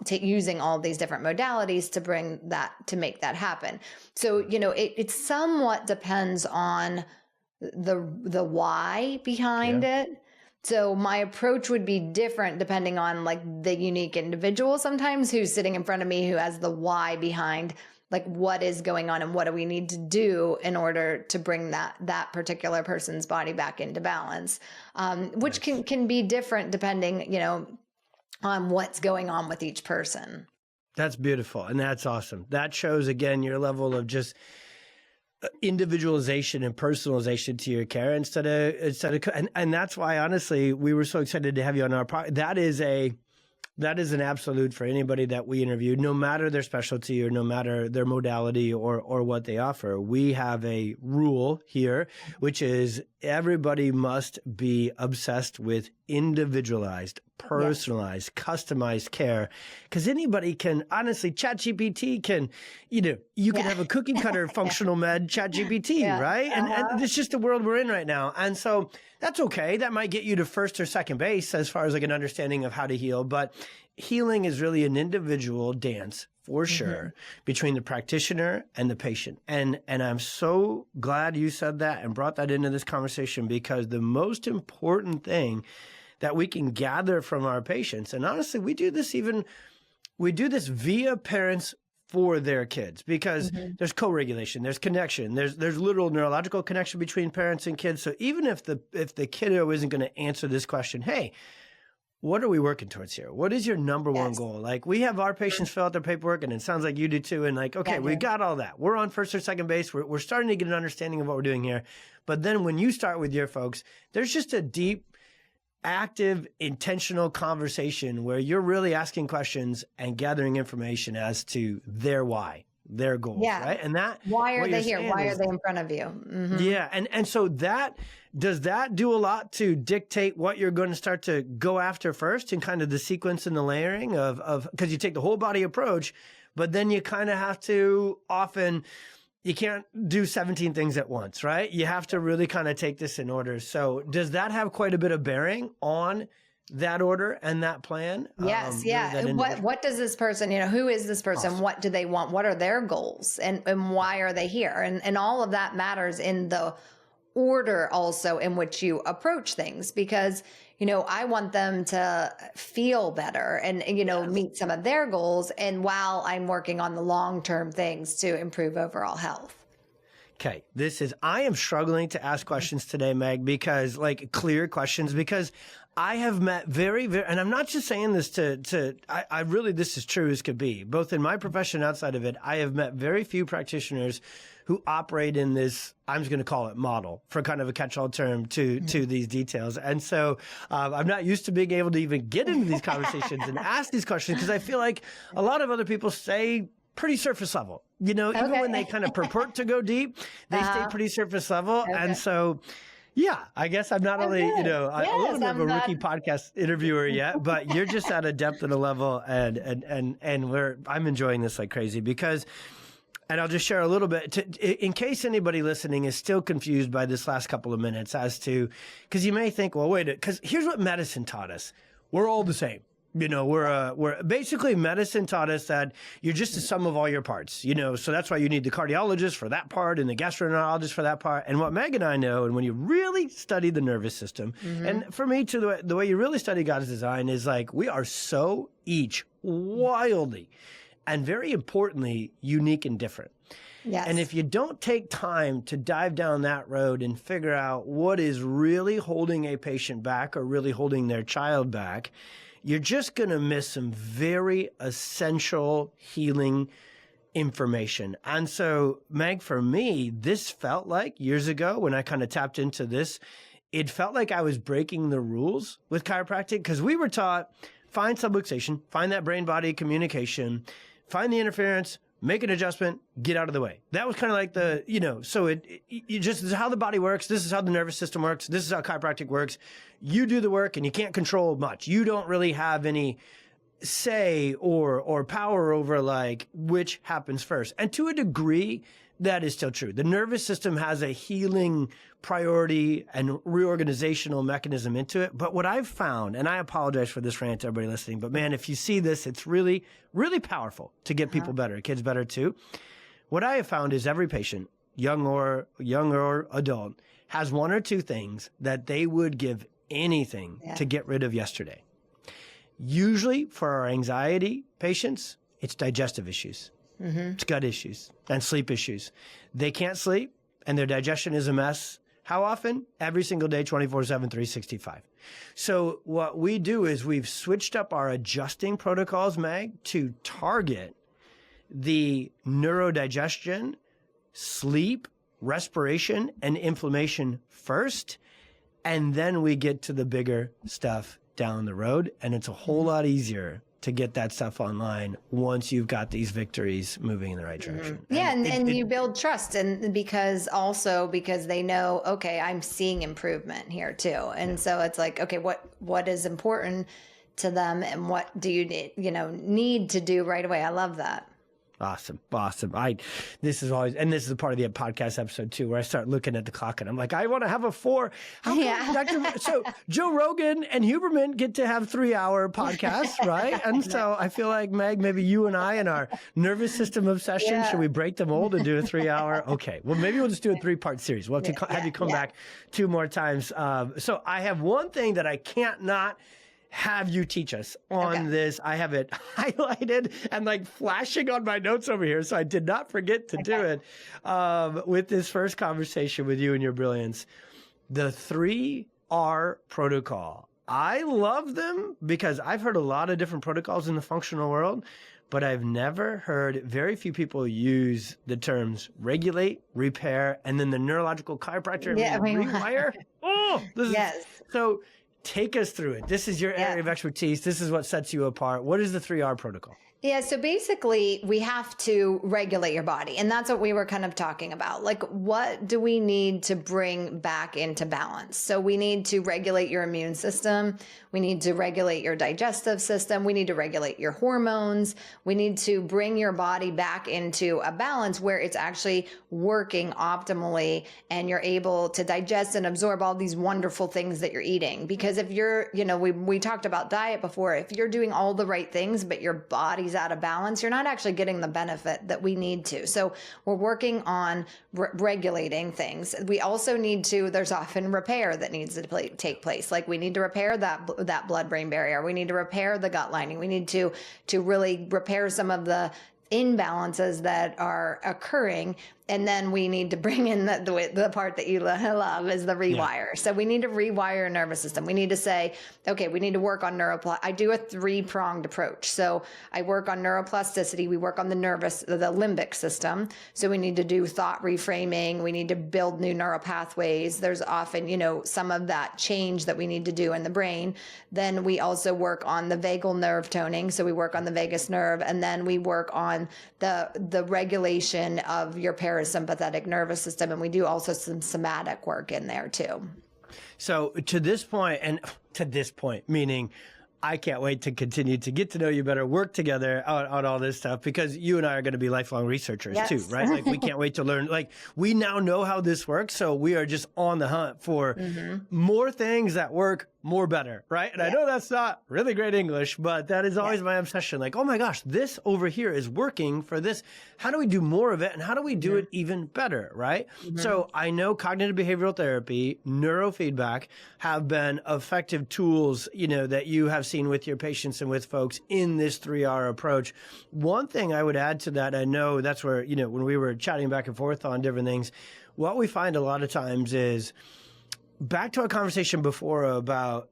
using all these different modalities to make that happen. So, it somewhat depends on the why behind it. So my approach would be different depending on like the unique individual sometimes who's sitting in front of me, who has the why behind like what is going on and what do we need to do in order to bring that particular person's body back into balance, which can be different depending, on what's going on with each person. That's beautiful. And that's awesome. That shows again, your level of just individualization and personalization to your care instead of and that's why honestly we were so excited to have you on our podcast. That is an absolute for anybody that we interviewed, no matter their specialty or no matter their modality or what they offer. We have a rule here, which is everybody must be obsessed with individualized, personalized, customized care. Because anybody can, honestly, ChatGPT can, you can have a cookie cutter functional med ChatGPT, right? And it's just the world we're in right now. And so that's okay. That might get you to first or second base as far as like an understanding of how to heal. But healing is really an individual dance for sure between the practitioner and the patient. And I'm so glad you said that and brought that into this conversation, because the most important thing that we can gather from our patients, and honestly, we do this via parents for their kids, because there's co-regulation, there's connection, there's literal neurological connection between parents and kids. So even if the kiddo isn't going to answer this question, hey, what are we working towards here? What is your number one goal? Like, we have our patients fill out their paperwork, and it sounds like you do too. And like, okay, we got all that. We're on first or second base. We're starting to get an understanding of what we're doing here. But then when you start with your folks, there's just a deep, active, intentional conversation where you're really asking questions and gathering information as to their why, their goals, right? And that, why are they here? Why are they in front of you? Yeah. And so does that do a lot to dictate what you're going to start to go after first, and kind of the sequence and the layering of, because you take the whole body approach, but then you kind of have to you can't do 17 things at once, right? You have to really kind of take this in order. So does that have quite a bit of bearing on that order and that plan? Yes. What does this person, who is this person? Awesome. What do they want? What are their goals? And why are they here? And all of that matters in the order also in which you approach things, because I want them to feel better and, meet some of their goals. And while I'm working on the long-term things to improve overall health. Okay. I am struggling to ask questions today, Meg, because clear questions, because I have met very, and I'm not just saying this I really, this is true as could be, both in my profession and outside of it. I have met very few practitioners who operate in this, I'm just going to call it model for kind of a catch-all term to these details. And so I'm not used to being able to even get into these conversations and ask these questions because I feel like a lot of other people stay pretty surface level. Even when they kind of purport to go deep, they stay pretty surface level. Okay. And so, yeah, I guess I'm not only, I'm a little bit of a rookie podcast interviewer yet, but you're just at a depth and a level, and I'm enjoying this like crazy because, and I'll just share a little bit in case anybody listening is still confused by this last couple of minutes as to, because you may think, well, wait, because here's what medicine taught us: we're all the same. We're basically medicine taught us that you're just the sum of all your parts, so that's why you need the cardiologist for that part and the gastroenterologist for that part. And what Meg and I know, and when you really study the nervous system, and for me too, the way you really study God's design is like, we are so each wildly and very importantly, unique and different. Yes. And if you don't take time to dive down that road and figure out what is really holding a patient back or really holding their child back, you're just going to miss some very essential healing information. And so, Meg, for me, this felt like years ago when I kind of tapped into this, it felt like I was breaking the rules with chiropractic because we were taught, find subluxation, find that brain-body communication, find the interference, make an adjustment, get out of the way. That was kind of like so you just, this is how the body works. This is how the nervous system works. This is how chiropractic works. You do the work and you can't control much. You don't really have any say or power over like which happens first. And to a degree, that is still true. The nervous system has a healing priority and reorganizational mechanism into it. But what I've found, and I apologize for this rant to everybody listening, but man, if you see this, it's really, really powerful to get people better, kids better too. What I have found is every patient, young or adult, has one or two things that they would give anything to get rid of yesterday. Usually for our anxiety patients, it's digestive issues. It's gut issues and sleep issues. They can't sleep and their digestion is a mess. How often? Every single day, 24/7, 365. So what we do is we've switched up our adjusting protocols, Meg, to target the neurodigestion, sleep, respiration, and inflammation first. And then we get to the bigger stuff down the road. And it's a whole lot easier to get that stuff online once you've got these victories moving in the right direction. Yeah, and you build trust, and because they know, okay, I'm seeing improvement here too. And so it's like, okay, what is important to them and what do you need to do right away? I love that. Awesome. This is always, and this is a part of the podcast episode too, where I start looking at the clock and I'm like, I want to have a 4. So Joe Rogan and Huberman get to have 3-hour podcasts, right? And so I feel like, Meg, maybe you and I and our nervous system obsession, should we break the mold and do a 3-hour? Okay. Well, maybe we'll just do a 3-part series. We'll have to have you come back 2 more times. So I have one thing that I can't not have you teach us on this. I have it highlighted and like flashing on my notes over here, so I did not forget to do it with this first conversation with you and your brilliance. The 3R protocol. I love them because I've heard a lot of different protocols in the functional world, but I've never heard very few people use the terms regulate, repair, and then the neurological chiropractor rewire. So take us through it. This is your area of expertise. This is what sets you apart. What is the 3R protocol? Yeah, so basically we have to regulate your body. And that's what we were kind of talking about. Like, what do we need to bring back into balance? So we need to regulate your immune system. We need to regulate your digestive system. We need to regulate your hormones. We need to bring your body back into a balance where it's actually working optimally and you're able to digest and absorb all these wonderful things that you're eating. Because if you're, we talked about diet before, if you're doing all the right things, but your body's out of balance, you're not actually getting the benefit that we need to. So we're working on regulating things. We also need to, there's often repair that needs to take place. Like we need to repair that blood-brain barrier. We need to repair the gut lining. We need to really repair some of the imbalances that are occurring And then we need to bring in the part that you love is the rewire. So we need to rewire our nervous system. We need to say, okay, we need to work on I do a 3-pronged approach. So I work on neuroplasticity. We work on the limbic system. So we need to do thought reframing. We need to build new neural pathways. There's often, some of that change that we need to do in the brain. Then we also work on the vagal nerve toning. So we work on the vagus nerve, and then we work on the regulation of your parasympathetic nervous system. And we do also some somatic work in there too. So to this point, meaning I can't wait to continue to get to know you better, work together on all this stuff, because you and I are going to be lifelong researchers too, right? Like we can't wait to learn. Like we now know how this works, so we are just on the hunt for more things that work more better, right? And I know that's not really great English, but that is always my obsession. Like, oh my gosh, this over here is working for this. How do we do more of it? And how do we do it even better, right? So I know cognitive behavioral therapy, neurofeedback have been effective tools, that you have seen with your patients and with folks in this 3R approach. One thing I would add to that, I know that's where, when we were chatting back and forth on different things, what we find a lot of times is, back to our conversation before about,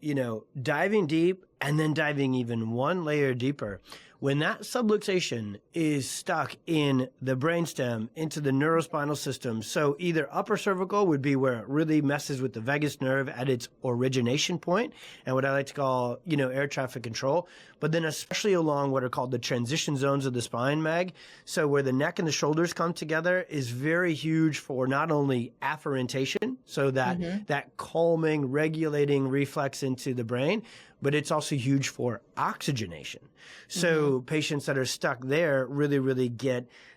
diving deep and then diving even one layer deeper. When that subluxation is stuck in the brainstem, into the neurospinal system, so either upper cervical would be where it really messes with the vagus nerve at its origination point, and what I like to call, air traffic control, but then especially along what are called the transition zones of the spine, Meg, so where the neck and the shoulders come together is very huge for not only afferentation, so that calming, regulating reflex into the brain, but it's also huge for oxygenation. So patients that are stuck there really, really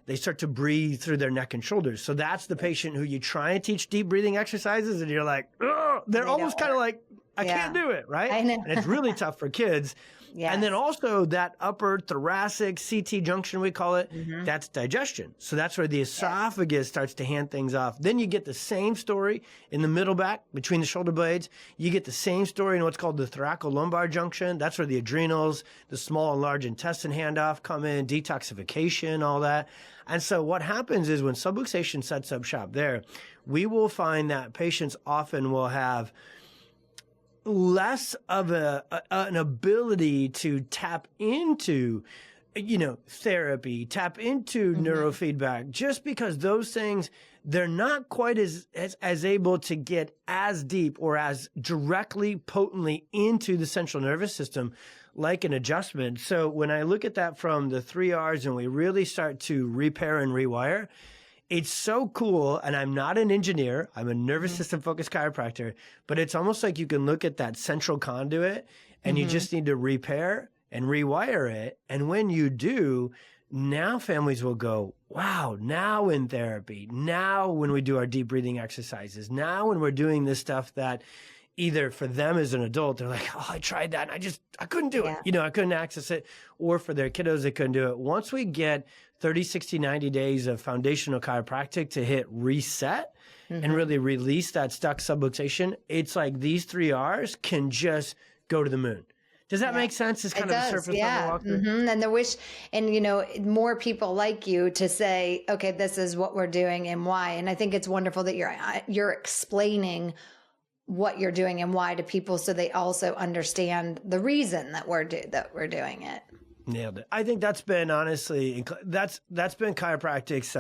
they start to breathe through their neck and shoulders. So that's the patient who you try and teach deep breathing exercises and you're like, ugh, they're almost kind of like, I can't do it, right? I know. And it's really tough for kids. Yes. And then also that upper thoracic CT junction, we call it, that's digestion. So that's where the esophagus starts to hand things off. Then you get the same story in the middle back between the shoulder blades. You get the same story in what's called the thoracolumbar junction. That's where the adrenals, the small and large intestine handoff come in, detoxification, all that. And so what happens is when subluxation sets up shop there, we will find that patients often will have less of an ability to tap into, therapy, tap into neurofeedback, just because those things, they're not quite as able to get as deep or as directly potently into the central nervous system like an adjustment. So when I look at that from the 3Rs and we really start to repair and rewire, it's so cool. And I'm not an engineer. I'm a nervous system focused chiropractor, but it's almost like you can look at that central conduit and you just need to repair and rewire it. And when you do, now families will go, wow, now in therapy, now when we do our deep breathing exercises, now when we're doing this stuff that either for them as an adult, they're like, oh, I tried that and I couldn't do it. I couldn't access it. Or for their kiddos, they couldn't do it. Once we get 30, 60, 90 days of foundational chiropractic to hit reset and really release that stuck subluxation, it's like these 3Rs can just go to the moon. Does that make sense? It's kind of the surface level walk through. And the wish, and more people like you to say, okay, this is what we're doing and why. And I think it's wonderful that you're explaining what you're doing and why to people, so they also understand the reason that we're doing it. Nailed it. I think that's been honestly, that's been chiropractic's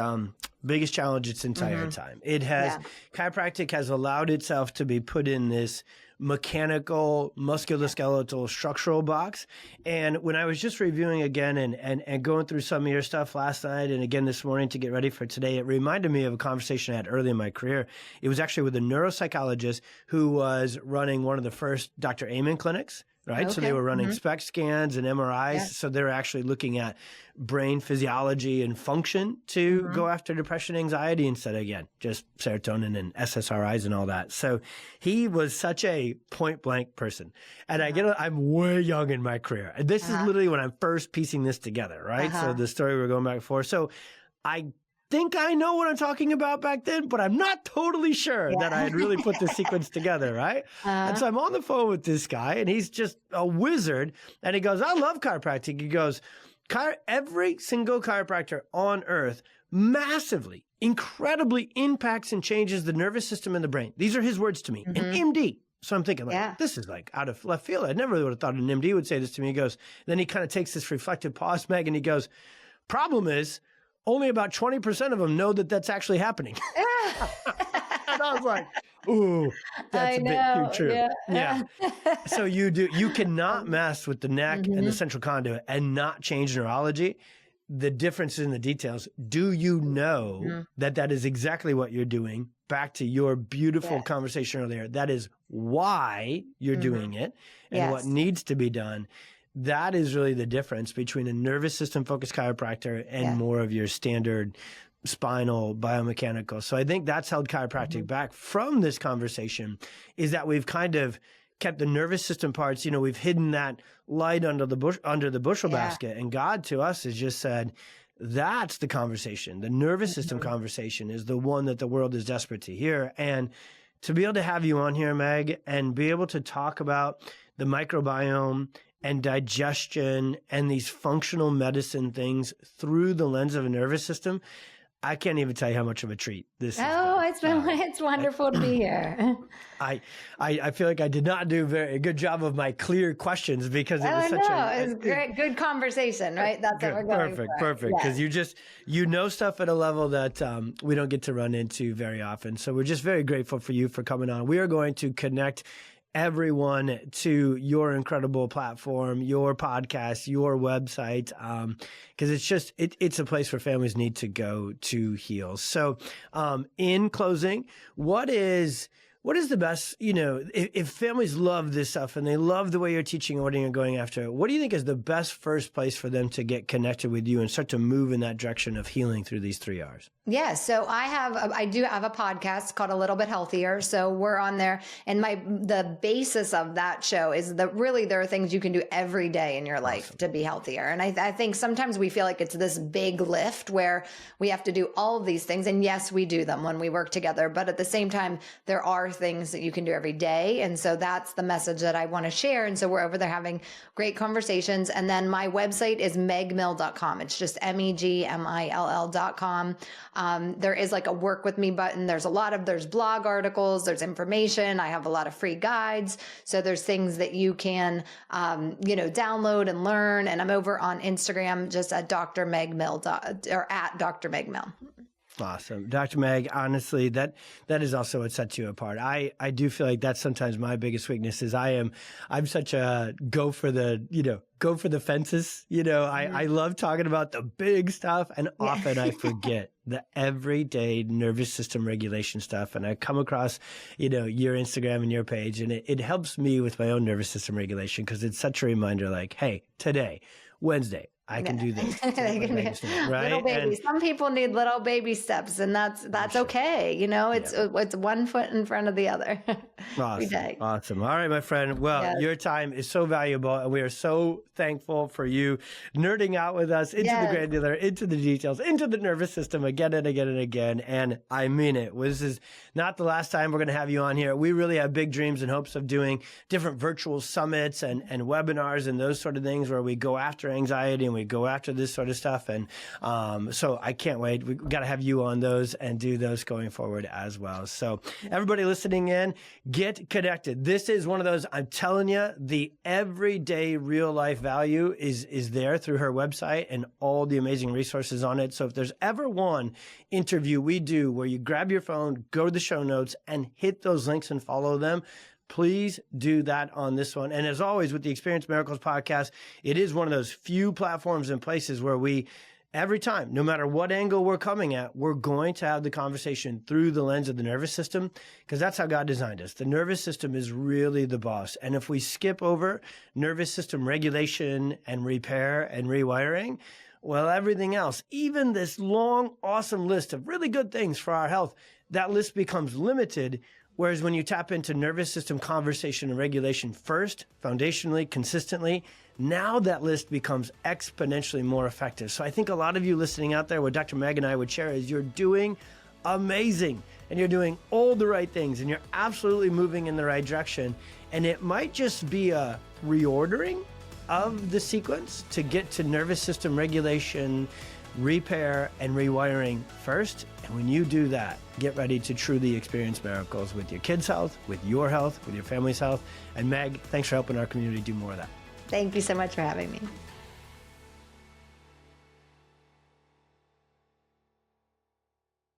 biggest challenge its entire time. It has, chiropractic has allowed itself to be put in this mechanical, musculoskeletal, structural box. And when I was just reviewing again and going through some of your stuff last night and again this morning to get ready for today, it reminded me of a conversation I had early in my career. It was actually with a neuropsychologist who was running one of the first Dr. Amen clinics. Right. Okay. So they were running SPECT scans and MRIs. Yeah. So they're actually looking at brain physiology and function to go after depression, anxiety instead of, again, just serotonin and SSRIs and all that. So he was such a point blank person. And I'm way young in my career. This is literally when I'm first piecing this together. Right. So the story we're going back and forth. So I think I know what I'm talking about back then, but I'm not totally sure that I had really put the sequence together, right? And so I'm on the phone with this guy, and he's just a wizard. And he goes, I love chiropractic. He goes, every single chiropractor on earth massively incredibly impacts and changes the nervous system and the brain. These are his words to me, an MD. So I'm thinking, like, this is like out of left field. I never really would have thought an MD would say this to me. He goes, then he kind of takes this reflective pause, Meg, and he goes, problem is, only about 20% of them know that that's actually happening. And I was like, ooh, that's a bit too true. Yeah. So you cannot mess with the neck and the central conduit and not change neurology. The difference is in the details. Do you know that is exactly what you're doing? Back to your beautiful conversation earlier. That is why you're doing it and what needs to be done. That is really the difference between a nervous system focused chiropractor and more of your standard spinal biomechanical. So I think that's held chiropractic back from this conversation, is that we've kind of kept the nervous system parts, we've hidden that light under the bushel basket. And God to us has just said, that's the conversation. The nervous system conversation is the one that the world is desperate to hear. And to be able to have you on here, Meg, and be able to talk about the microbiome and digestion and these functional medicine things through the lens of a nervous system, I can't even tell you how much of a treat this is. Oh, it's wonderful to be here. I feel like I did not do a very good job of my clear questions because it was it was great, good conversation, right? That's what we're going for. Perfect. Because you know stuff at a level that we don't get to run into very often. So we're just very grateful for you for coming on. We are going to connect everyone to your incredible platform, your podcast, your website, because it's a place where families need to go to heal. So in closing, what is the best, if families love this stuff and they love the way you're teaching and what you're going after, what do you think is the best first place for them to get connected with you and start to move in that direction of healing through these 3 R's? Yeah. So I do have a podcast called A Little Bit Healthier. So we're on there, and the basis of that show is that really there are things you can do every day in your life to be healthier. And I think sometimes we feel like it's this big lift where we have to do all of these things. And yes, we do them when we work together, but at the same time, there are things that you can do every day. And so that's the message that I want to share. And so we're over there having great conversations. And then my website is megmill.com. It's just MEGMILL.com. There is like a work with me button. There's blog articles, there's information. I have a lot of free guides. So there's things that you can, download and learn. And I'm over on Instagram, just at Dr. Meg Mill or at Dr. Meg Mill. Awesome. Dr. Meg, honestly, that is also what sets you apart. I do feel like that's sometimes my biggest weakness is I'm such a go for the fences. I love talking about the big stuff, and often I forget the everyday nervous system regulation stuff. And I come across, your Instagram and your page, and it helps me with my own nervous system regulation because it's such a reminder like, hey, today, Wednesday, I can do this. Right? Little babies. Some people need little baby steps, and that's okay. It's one foot in front of the other. Every day. Awesome. All right, my friend. Well, your time is so valuable, and we are so thankful for you nerding out with us into the granular, into the details, into the nervous system again and again and again. And I mean it. This is not the last time we're going to have you on here. We really have big dreams and hopes of doing different virtual summits and webinars and those sort of things where we go after anxiety and we go after this sort of stuff. And so I can't wait. We got to have you on those and do those going forward as well. So everybody listening in, get connected. This is one of those, I'm telling you, the everyday real life value is there through her website and all the amazing resources on it. So if there's ever one interview we do where you grab your phone, go to the show notes and hit those links and follow them, please do that on this one. And as always, with the Experience Miracles podcast, it is one of those few platforms and places where we, every time, no matter what angle we're coming at, we're going to have the conversation through the lens of the nervous system, because that's how God designed us. The nervous system is really the boss. And if we skip over nervous system regulation and repair and rewiring, well, everything else, even this long, awesome list of really good things for our health, that list becomes limited. Whereas when you tap into nervous system conversation and regulation first, foundationally, consistently, now that list becomes exponentially more effective. So I think a lot of you listening out there, what Dr. Meg and I would share is you're doing amazing and you're doing all the right things and you're absolutely moving in the right direction. And it might just be a reordering of the sequence to get to nervous system regulation, repair and rewiring first. And when you do that, get ready to truly experience miracles with your kids' health, with your health, with your family's health. And Meg, thanks for helping our community do more of that. Thank you so much for having me.